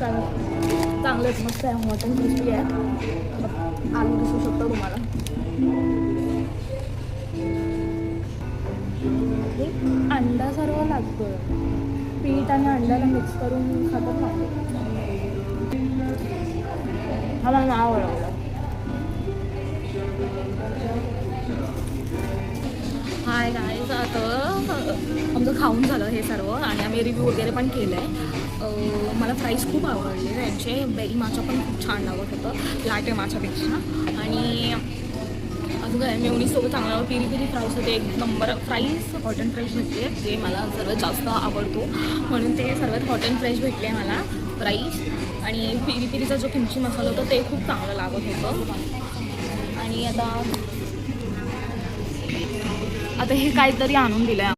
चांगलंच मस्त आहे, मटन क्रिस्पी आहे. आलू दिसू शकतो तुम्हाला. अंडा सर्व लागतो, पीठ आणि अंड्याला मिक्स करून खातात ना. हा मला नाव आवडलं. हाय गाईज, आता आमचं खाऊन झालं हे सर्व आणि आम्ही रिव्ह्यू वगैरे पण केलं आहे. मला फ्राईज खूप आवडले त्यांचे. बेरी मासा पण खूप छान लागत होतं लाटे माशापेक्षा. आणि अजून काय मेवणीसोबत चांगलं पिरी पिरी फ्राईज होते, एक number fries. Hot and fresh भेटले, ते मला सर्वात जास्त आवडतो म्हणून ते सर्वात हॉट अँड फ्रेश भेटले मला फ्राईज. आणि पिरी पिरीचा जो किमची मसाला होता ते खूप चांगलं लागत होतं. आणि आता हे काहीतरी आणून दिलं आहे.